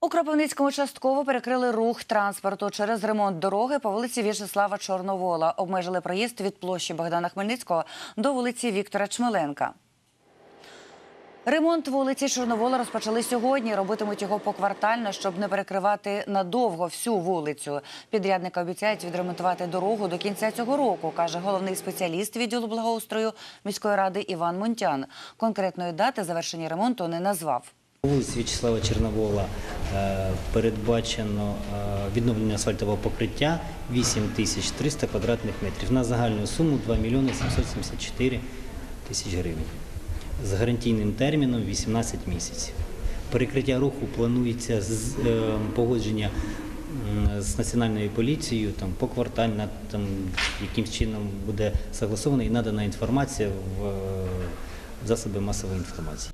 У Кропивницькому частково перекрили рух транспорту через ремонт дороги по вулиці В'ячеслава Чорновола. Обмежили проїзд від площі Богдана Хмельницького до вулиці Віктора Чмеленка. Ремонт вулиці Чорновола розпочали сьогодні. Робитимуть його поквартально, щоб не перекривати надовго всю вулицю. Підрядники обіцяють відремонтувати дорогу до кінця цього року, каже головний спеціаліст відділу благоустрою міської ради Іван Мунтян. Конкретної дати завершення ремонту не назвав. Вулиці В'ячеслава Чорновола передбачено відновлення асфальтового покриття 8300 квадратних метрів на загальну суму 2 мільйони 774 тисяч гривень з гарантійним терміном 18 місяців. Перекриття руху планується з погодження з Національною поліцією, поквартально, якимсь чином буде согласована і надана інформація в засоби масової інформації.